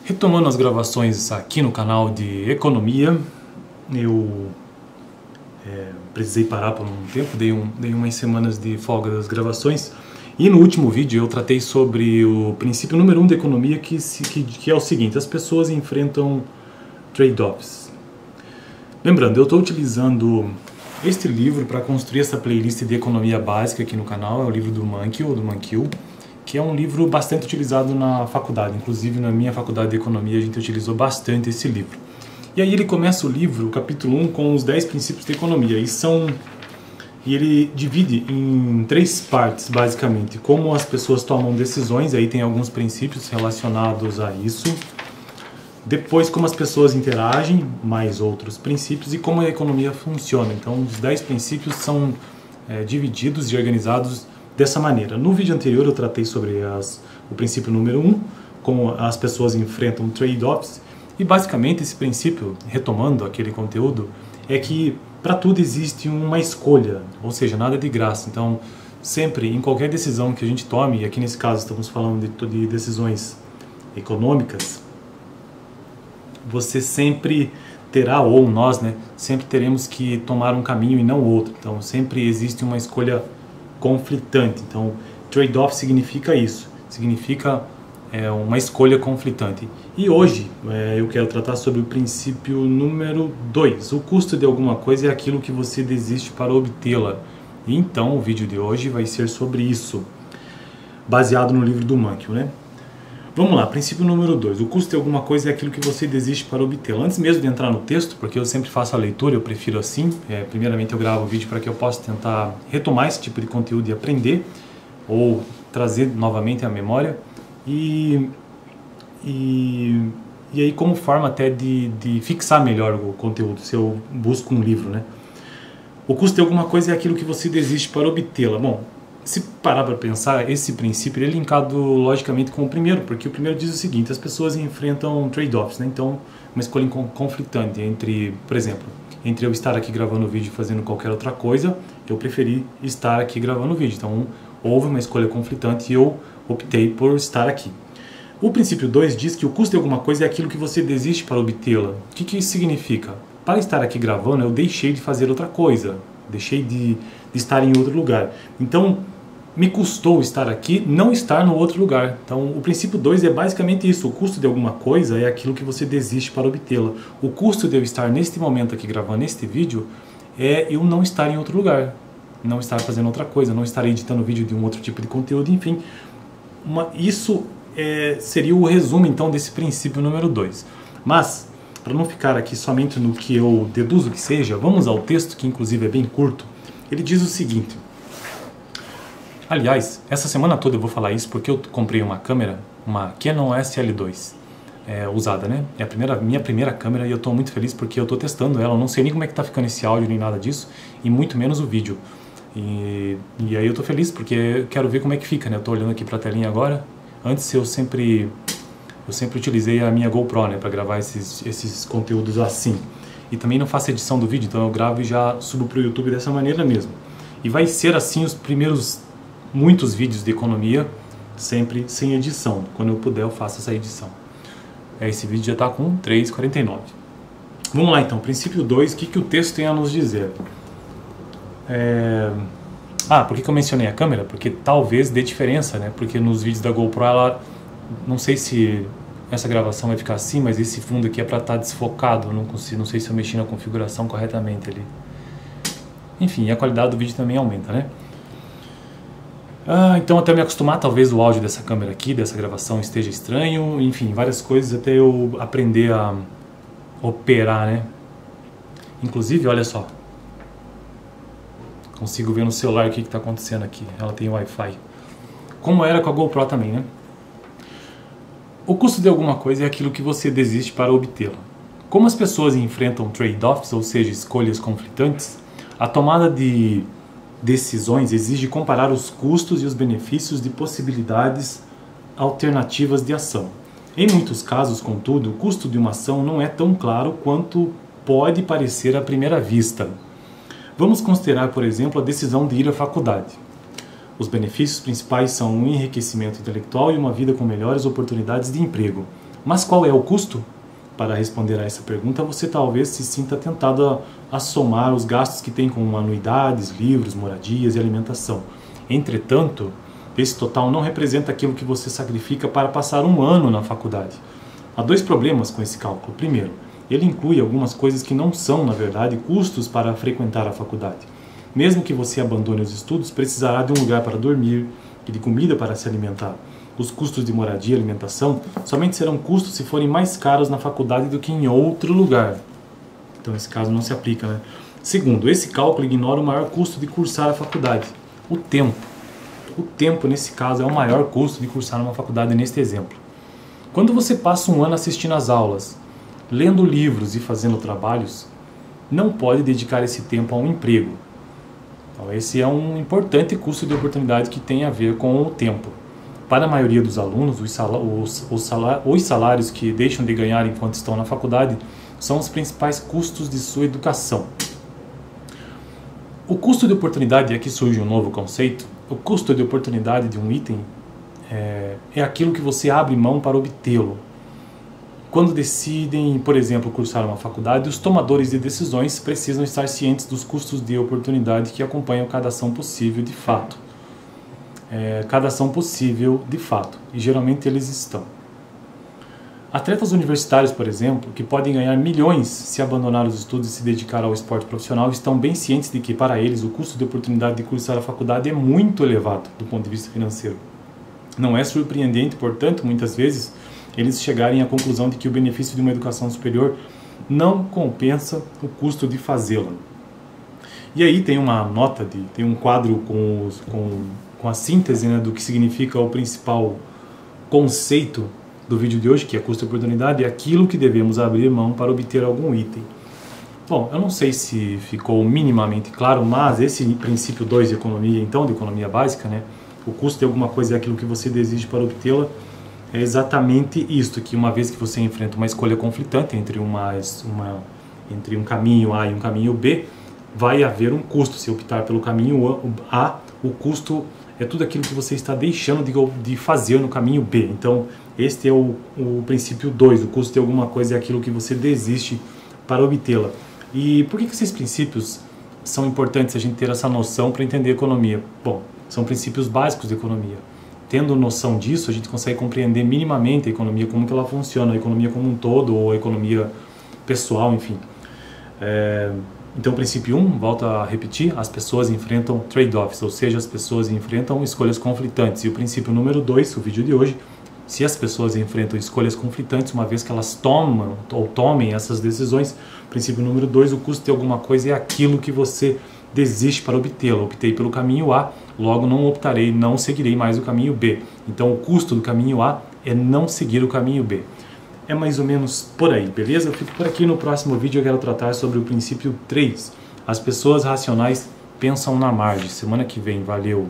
Retomando as gravações aqui no canal de Economia, eu precisei parar por um tempo, dei umas semanas de folga das gravações, e no último vídeo eu tratei sobre o princípio número 1 da economia, que é o seguinte: as pessoas enfrentam trade-offs. Lembrando, eu estou utilizando este livro para construir essa playlist de economia básica aqui no canal, é o livro do Mankiw, que é um livro bastante utilizado na faculdade. Inclusive na minha faculdade de economia a gente utilizou bastante esse livro. E aí ele começa o livro, o capítulo 1, com os 10 princípios de economia. E ele divide em 3 partes, basicamente. Como as pessoas tomam decisões, aí tem alguns princípios relacionados a isso. Depois, como as pessoas interagem, mais outros princípios. E como a economia funciona. Então, os 10 princípios são divididos e organizados dessa maneira. No vídeo anterior eu tratei sobre o princípio número 1, como as pessoas enfrentam trade-offs. E basicamente esse princípio, retomando aquele conteúdo, é que para tudo existe uma escolha, ou seja, nada de graça. Então, sempre, em qualquer decisão que a gente tome, e aqui nesse caso estamos falando de decisões econômicas, você sempre terá, ou nós, sempre teremos que tomar um caminho e não outro. Então, sempre existe uma escolha conflitante. Então, trade-off significa isso, significa uma escolha conflitante. E hoje eu quero tratar sobre o princípio número 2. O custo de alguma coisa é aquilo que você desiste para obtê-la. E então o vídeo de hoje vai ser sobre isso, baseado no livro do Mankiw, Vamos lá, princípio número 2. O custo de alguma coisa é aquilo que você desiste para obtê-la. Antes mesmo de entrar no texto, porque eu sempre faço a leitura, eu prefiro assim. Primeiramente eu gravo o vídeo para que eu possa tentar retomar esse tipo de conteúdo e aprender, ou trazer novamente à memória. E aí como forma até de fixar melhor o conteúdo, se eu busco um livro, O custo de alguma coisa é aquilo que você desiste para obtê-la. Bom, se parar para pensar, esse princípio ele é linkado logicamente com o primeiro, porque o primeiro diz o seguinte: as pessoas enfrentam trade-offs, Então, uma escolha conflitante entre, por exemplo, entre eu estar aqui gravando o vídeo e fazendo qualquer outra coisa, eu preferi estar aqui gravando o vídeo. Então, houve uma escolha conflitante e eu optei por estar aqui. O princípio 2 diz que o custo de alguma coisa é aquilo que você desiste para obtê-la. O que isso significa? Para estar aqui gravando, eu deixei de fazer outra coisa, deixei de estar em outro lugar. Então, me custou estar aqui, não estar no outro lugar. Então, o princípio 2 é basicamente isso. O custo de alguma coisa é aquilo que você desiste para obtê-la. O custo de eu estar neste momento aqui gravando este vídeo é eu não estar em outro lugar, não estar fazendo outra coisa, não estar editando vídeo de um outro tipo de conteúdo, enfim. Isso seria o resumo, então, desse princípio número 2. Mas, para não ficar aqui somente no que eu deduzo que seja, vamos ao texto, que inclusive é bem curto. Ele diz o seguinte. Aliás, essa semana toda eu vou falar isso porque eu comprei uma câmera, uma Canon SL2, usada, É a minha primeira câmera e eu estou muito feliz porque eu estou testando ela. Eu não sei nem como é que está ficando esse áudio nem nada disso, e muito menos o vídeo. E aí eu estou feliz porque eu quero ver como é que fica, Eu estou olhando aqui para a telinha agora. Antes eu sempre utilizei a minha GoPro, para gravar esses conteúdos assim. E também não faço edição do vídeo, então eu gravo e já subo para o YouTube dessa maneira mesmo. E vai ser assim os primeiros muitos vídeos de economia, sempre sem edição. Quando eu puder eu faço essa edição. Esse vídeo já está com 3,49. Vamos lá então, princípio 2, o que o texto tem a nos dizer? Por que eu mencionei a câmera? Porque talvez dê diferença, Porque nos vídeos da GoPro, não sei se essa gravação vai ficar assim, mas esse fundo aqui é para estar desfocado. Não sei se eu mexi na configuração corretamente ali. Enfim, a qualidade do vídeo também aumenta, Então, até me acostumar, talvez o áudio dessa câmera aqui, dessa gravação esteja estranho. Enfim, várias coisas até eu aprender a operar, Inclusive, olha só. Consigo ver no celular o que está acontecendo aqui. Ela tem Wi-Fi. Como era com a GoPro também, O custo de alguma coisa é aquilo que você desiste para obtê-la. Como as pessoas enfrentam trade-offs, ou seja, escolhas conflitantes, a tomada de decisões exige comparar os custos e os benefícios de possibilidades alternativas de ação. Em muitos casos, contudo, o custo de uma ação não é tão claro quanto pode parecer à primeira vista. Vamos considerar, por exemplo, a decisão de ir à faculdade. Os benefícios principais são um enriquecimento intelectual e uma vida com melhores oportunidades de emprego. Mas qual é o custo? Para responder a essa pergunta, você talvez se sinta tentado a somar os gastos que tem com anuidades, livros, moradias e alimentação. Entretanto, esse total não representa aquilo que você sacrifica para passar um ano na faculdade. Há dois problemas com esse cálculo. Primeiro, ele inclui algumas coisas que não são, na verdade, custos para frequentar a faculdade. Mesmo que você abandone os estudos, precisará de um lugar para dormir e de comida para se alimentar. Os custos de moradia e alimentação somente serão custos se forem mais caros na faculdade do que em outro lugar. Então esse caso não se aplica, né? Segundo, esse cálculo ignora o maior custo de cursar a faculdade, o tempo. O tempo, nesse caso, é o maior custo de cursar uma faculdade neste exemplo. Quando você passa um ano assistindo às aulas, lendo livros e fazendo trabalhos, não pode dedicar esse tempo a um emprego. Então esse é um importante custo de oportunidade que tem a ver com o tempo. Para a maioria dos alunos, os salários que deixam de ganhar enquanto estão na faculdade são os principais custos de sua educação. O custo de oportunidade, e aqui surge um novo conceito, o custo de oportunidade de um item é aquilo que você abre mão para obtê-lo. Quando decidem, por exemplo, cursar uma faculdade, os tomadores de decisões precisam estar cientes dos custos de oportunidade que acompanham cada ação possível de fato. E geralmente eles estão. Atletas universitários, por exemplo, que podem ganhar milhões se abandonar os estudos e se dedicar ao esporte profissional, estão bem cientes de que, para eles, o custo de oportunidade de cursar a faculdade é muito elevado do ponto de vista financeiro. Não é surpreendente, portanto, muitas vezes, eles chegarem à conclusão de que o benefício de uma educação superior não compensa o custo de fazê-la. E aí tem uma nota, tem um quadro com a síntese, né, do que significa o principal conceito do vídeo de hoje, que é custo de oportunidade, é aquilo que devemos abrir mão para obter algum item. Bom, eu não sei se ficou minimamente claro, mas esse princípio 2 de economia, então, de economia básica, né, o custo de alguma coisa é aquilo que você deseja para obtê-la, é exatamente isto, que uma vez que você enfrenta uma escolha conflitante entre um caminho A e um caminho B, vai haver um custo. Se optar pelo caminho A, o custo é tudo aquilo que você está deixando de fazer no caminho B. Então, este é o princípio 2, o custo de alguma coisa é aquilo que você desiste para obtê-la. E por que esses princípios são importantes a gente ter essa noção para entender a economia? Bom, são princípios básicos de economia. Tendo noção disso, a gente consegue compreender minimamente a economia, como que ela funciona, a economia como um todo, ou a economia pessoal, enfim. Então, o princípio 1, volto a repetir, as pessoas enfrentam trade-offs, ou seja, as pessoas enfrentam escolhas conflitantes. E o princípio número 2, o vídeo de hoje, se as pessoas enfrentam escolhas conflitantes, uma vez que elas tomem essas decisões, princípio número 2, o custo de alguma coisa é aquilo que você desiste para obtê-la. Optei pelo caminho A, logo não seguirei mais o caminho B. Então, o custo do caminho A é não seguir o caminho B. É mais ou menos por aí, beleza? Eu fico por aqui. No próximo vídeo eu quero tratar sobre o princípio 3. As pessoas racionais pensam na margem. Semana que vem, valeu!